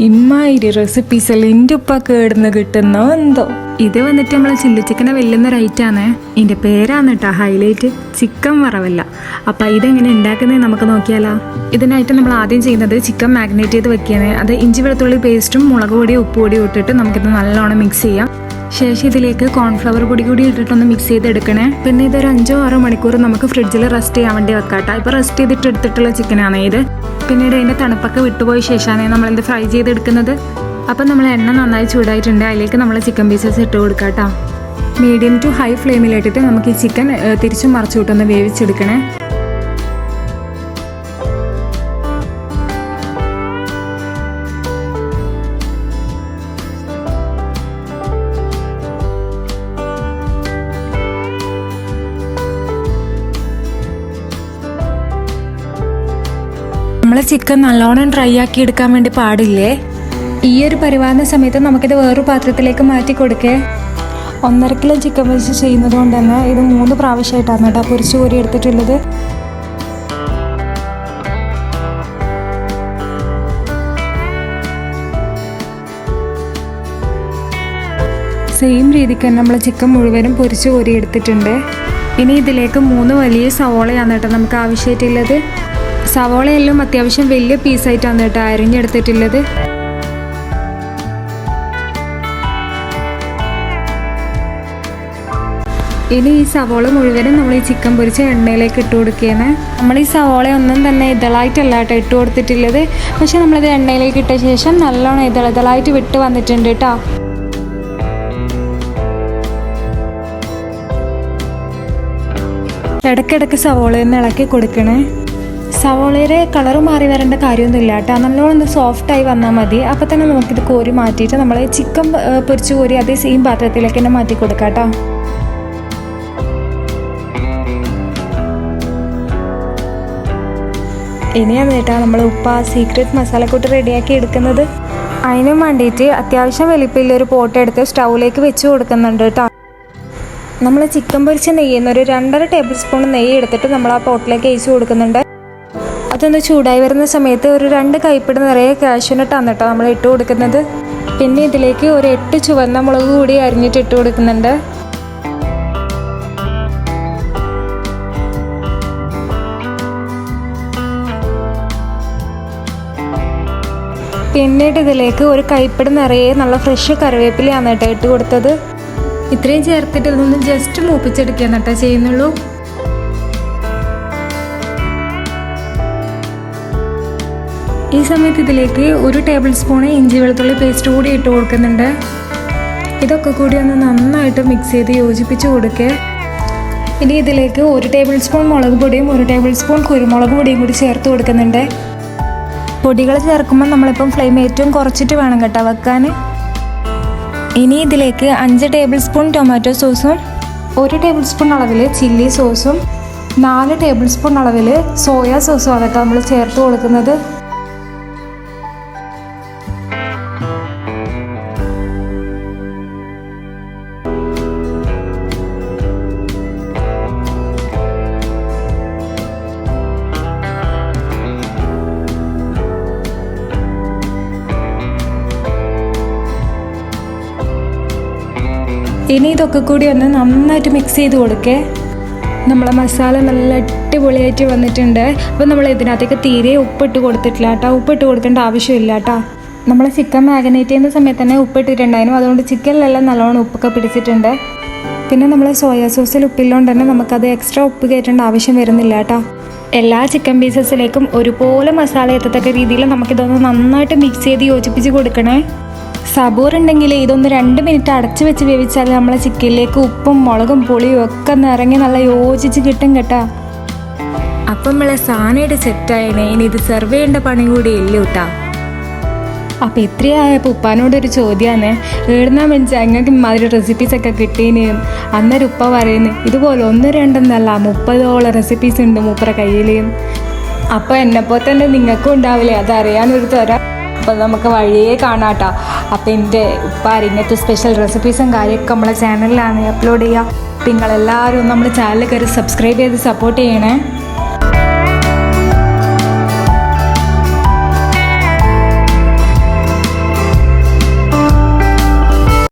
ഇമ്മാതിരി റെസിപ്പീസെല്ലാം എൻ്റെ ഉപ്പാക്ക് ഇടുന്ന് കിട്ടുന്നോ എന്തോ. ഇത് വന്നിട്ട് നമ്മളെ ചില്ലി ചിക്കനെ വെല്ലുന്ന റൈറ്റാണ്. ഇതിൻ്റെ പേരാണ് കേട്ടോ ഹൈലൈറ്റ്, ചിക്കൻ വറവല്ല. അപ്പം ഇതെങ്ങനെ ഉണ്ടാക്കുന്നത് നമുക്ക് നോക്കിയാലോ. ഇതിനായിട്ട് നമ്മൾ ആദ്യം ചെയ്യുന്നത് ചിക്കൻ മാഗ്നേറ്റ് ചെയ്ത് വെക്കുകയാണ്. അത് ഇഞ്ചി വെളുത്തുള്ളി പേസ്റ്റും മുളക് പൊടിയും ഉപ്പ് പൊടിയും ഇട്ടിട്ട് നമുക്കിത് നല്ലോണം മിക്സ് ചെയ്യാം. ശേഷം ഇതിലേക്ക് കോൺഫ്ലവർ പൊടി കൂടി ഇട്ടിട്ടൊന്ന് മിക്സ് ചെയ്തെടുക്കണേ. പിന്നെ ഇതൊരു 5-6 മണിക്കൂർ നമുക്ക് ഫ്രിഡ്ജിൽ റെസ്റ്റ് ചെയ്യാൻ വേണ്ടി വെക്കാട്ടോ. ഇപ്പോൾ റെസ്റ്റ് ചെയ്തിട്ട് എടുത്തിട്ടുള്ള ചിക്കനാണ് ഇത്. പിന്നീട് അതിൻ്റെ തണുപ്പൊക്കെ വിട്ടുപോയ ശേഷമാണ് നമ്മളിത് ഫ്രൈ ചെയ്തെടുക്കുന്നത്. അപ്പം നമ്മൾ എണ്ണ നന്നായി ചൂടായിട്ടുണ്ട്. അതിലേക്ക് നമ്മൾ ചിക്കൻ പീസസ് ഇട്ട് കൊടുക്കാം കേട്ടോ. മീഡിയം ടു ഹൈ ഫ്ലെയിമിലിട്ടിട്ട് നമുക്ക് ഈ ചിക്കൻ തിരിച്ചും മറിച്ചു വിട്ടൊന്ന് വേവിച്ചെടുക്കണേ. നമ്മൾ ചിക്കൻ നല്ലോണം ഡ്രൈ ആക്കി എടുക്കാൻ വേണ്ടി പാടില്ലേ. ഈ ഒരു പരിവാഹന സമയത്ത് നമുക്കിത് വേറൊരു പാത്രത്തിലേക്ക് മാറ്റി കൊടുക്കേ. 1.5 കിലോ ചിക്കൻ വെച്ച് ചെയ്യുന്നത് കൊണ്ട് തന്നെ ഇത് 3 പ്രാവശ്യമായിട്ടാണ് കേട്ടോ പൊരിച്ച് കോരി എടുത്തിട്ടുള്ളത്. സെയിം രീതിക്ക് തന്നെ നമ്മൾ ചിക്കൻ മുഴുവനും പൊരിച്ച് കോരി എടുത്തിട്ടുണ്ട്. ഇനി ഇതിലേക്ക് 3 വലിയ സവോളയാണ് കേട്ടോ നമുക്ക് ആവശ്യമായിട്ടുള്ളത്. സവോളയെല്ലാം അത്യാവശ്യം വലിയ പീസായിട്ടാണ് കേട്ടോ അരിഞ്ഞെടുത്തിട്ടുള്ളത്. ഇനി ഈ സവോള മുഴുവനും നമ്മൾ ഈ ചിക്കൻ പൊരിച്ച എണ്ണയിലേക്ക് ഇട്ട് കൊടുക്കുകയാണ്. നമ്മൾ ഈ സവോള ഒന്നും തന്നെ ഇതളായിട്ടല്ല കേട്ടോ ഇട്ട് കൊടുത്തിട്ടുള്ളത്. പക്ഷെ നമ്മളിത് എണ്ണയിലേക്ക് ഇട്ട ശേഷം നല്ലോണം ഇതളായിട്ട് വിട്ട് വന്നിട്ടുണ്ട് കേട്ടോ. ഇടയ്ക്കിടയ്ക്ക് സവോളയൊന്ന് ഇളക്കി കൊടുക്കണേ. സവോളയുടെ കളറ് മാറി വരേണ്ട കാര്യമൊന്നുമില്ല കേട്ടോ. നല്ലോണം ഒന്ന് സോഫ്റ്റായി വന്നാൽ മതി. അപ്പോൾ തന്നെ നമുക്കിത് കോരി മാറ്റിയിട്ട് നമ്മൾ ചിക്കൻ പൊരിച്ച് കോരി അതേ സെയിം പാത്രത്തിലേക്ക് തന്നെ മാറ്റി കൊടുക്കാം കേട്ടോ. ഇനിയാണ് കേട്ടോ നമ്മൾ സീക്രട്ട് മസാലക്കൂട്ട് റെഡിയാക്കി എടുക്കുന്നത്. അതിനും വേണ്ടിയിട്ട് അത്യാവശ്യം വലിപ്പമുള്ളൊരു പോട്ട് എടുത്ത് സ്റ്റൗവിലേക്ക് വെച്ച് കൊടുക്കുന്നുണ്ട് കേട്ടോ. നമ്മൾ ചിക്കൻ പൊരിച്ച നെയ്യുന്ന ഒരു 2.5 ടേബിൾ സ്പൂൺ നെയ്യ് എടുത്തിട്ട് നമ്മൾ ആ പോട്ടിലേക്ക് ഒഴിച്ച് കൊടുക്കുന്നുണ്ട്. അതൊന്ന് ചൂടായി വരുന്ന സമയത്ത് ഒരു 2 കൈപ്പിടി നിറയെ കാഷ്യൂനട്ടാണ് കേട്ടോ നമ്മൾ ഇട്ട് കൊടുക്കുന്നത്. പിന്നെ ഇതിലേക്ക് ഒരു 8 ചുവന്ന മുളക് കൂടി അരിഞ്ഞിട്ട് ഇട്ട് കൊടുക്കുന്നുണ്ട്. പിന്നീട് ഇതിലേക്ക് ഒരു കൈപ്പിടി നിറയെ നല്ല ഫ്രഷ് കറിവേപ്പിലയാണ് കേട്ടോ ഇട്ട് കൊടുത്തത്. ഇത്രയും ചേർത്തിട്ട് ഇതൊന്ന് ജസ്റ്റ് മൂപ്പിച്ചെടുക്കാൻ കേട്ടോ ചെയ്യുന്നുള്ളൂ. ഈ സമയത്ത് ഇതിലേക്ക് 1 ടേബിൾ സ്പൂൺ ഇഞ്ചി വെളുത്തുള്ളി പേസ്റ്റ് കൂടി ഇട്ട് കൊടുക്കുന്നുണ്ട്. ഇതൊക്കെ കൂടി ഒന്ന് നന്നായിട്ട് മിക്സ് ചെയ്ത് യോജിപ്പിച്ച് കൊടുക്കുക. ഇനി ഇതിലേക്ക് 1 ടേബിൾ സ്പൂൺ മുളക് പൊടിയും 1 ടേബിൾ സ്പൂൺ കുരുമുളക് പൊടിയും കൂടി ചേർത്ത് കൊടുക്കുന്നുണ്ട്. പൊടികൾ ചേർക്കുമ്പോൾ നമ്മളിപ്പം ഫ്ലെയിം ഏറ്റവും കുറച്ചിട്ട് വേണം കേട്ടോ വെക്കാൻ. ഇനി ഇതിലേക്ക് 5 ടേബിൾ സ്പൂൺ ടൊമാറ്റോ സോസും 1 ടേബിൾ സ്പൂൺ അളവിൽ ചില്ലി സോസും 4 ടേബിൾ സ്പൂൺ അളവിൽ സോയാ സോസും ആണ് കേട്ടോ നമ്മൾ ചേർത്ത് കൊടുക്കുന്നത്. ഇനി ഇതൊക്കെ കൂടി ഒന്ന് നന്നായിട്ട് മിക്സ് ചെയ്ത് കൊടുക്കേ. നമ്മളെ മസാല നല്ല അടിപൊളിയായിട്ട് വന്നിട്ടുണ്ട്. അപ്പോൾ നമ്മൾ ഇതിനകത്തേക്ക് തീരെ ഉപ്പിട്ട് കൊടുത്തിട്ടില്ല കേട്ടോ. ഉപ്പിട്ട് കൊടുക്കേണ്ട ആവശ്യമില്ല കേട്ടോ. നമ്മൾ ചിക്കൻ മാഗ്നേറ്റ് ചെയ്യുന്ന സമയത്ത് തന്നെ ഉപ്പിട്ടിട്ടുണ്ടായിരുന്നു. അതുകൊണ്ട് ചിക്കനിലെല്ലാം നല്ലോണം ഉപ്പൊക്കെ പിടിച്ചിട്ടുണ്ട്. പിന്നെ നമ്മൾ സോയാ സോസിൽ ഉപ്പില്ലോണ്ട് തന്നെ നമുക്കത് എക്സ്ട്രാ ഉപ്പ് കയറ്റേണ്ട ആവശ്യം വരുന്നില്ല കേട്ടോ. എല്ലാ ചിക്കൻ പീസസിലേക്കും ഒരുപോലെ മസാല എത്തത്തക്ക രീതിയിൽ നമുക്കിതൊന്ന് നന്നായിട്ട് മിക്സ് ചെയ്ത് യോജിപ്പിച്ച് കൊടുക്കണേ. സബൂർ ഉണ്ടെങ്കിൽ ഇതൊന്ന് 2 മിനിറ്റ് അടച്ചു വെച്ച് വേവിച്ചാൽ നമ്മളെ ചിക്കനിലേക്ക് ഉപ്പും മുളകും പുളിയും ഒക്കെ നിറങ്ങി നല്ല യോജിച്ച് കിട്ടും കേട്ടോ. അപ്പം നമ്മളെ സാധനമായിട്ട് സെറ്റായണേ. ഇനി ഇത് സെർവ് ചെയ്യേണ്ട പണി കൂടി ഇല്ല കേട്ടോ. അപ്പം ഇത്രയായപ്പോൾ ഉപ്പാനോടൊരു ചോദ്യമാണ്, എഴുന്നാ വെച്ചാൽ ഞങ്ങൾക്ക് ഇമാതിരി റെസിപ്പീസൊക്കെ കിട്ടീന്. അന്നേരം ഉപ്പ പറയുന്നത് ഇതുപോലെ 1-2 എന്നല്ല 30ഓളം റെസിപ്പീസ് ഉണ്ട് മൂപ്പറ കയ്യിൽ. അപ്പോൾ എന്നെപ്പോൾ തന്നെ നിങ്ങൾക്കും ഉണ്ടാവില്ലേ അതറിയാനൊരു തരം. അപ്പോൾ നമുക്ക് വഴിയേ കാണാട്ടോ. അപ്പോൾ എൻ്റെ ഉപ്പ ഇങ്ങനത്തെ സ്പെഷ്യൽ റെസിപ്പീസും കാര്യമൊക്കെ നമ്മളെ ചാനലിലാണ് അപ്ലോഡ് ചെയ്യുക. അപ്പോൾ നിങ്ങളെല്ലാവരും നമ്മുടെ ചാനൽ കയറി സബ്സ്ക്രൈബ് ചെയ്ത് സപ്പോർട്ട് ചെയ്യണേ.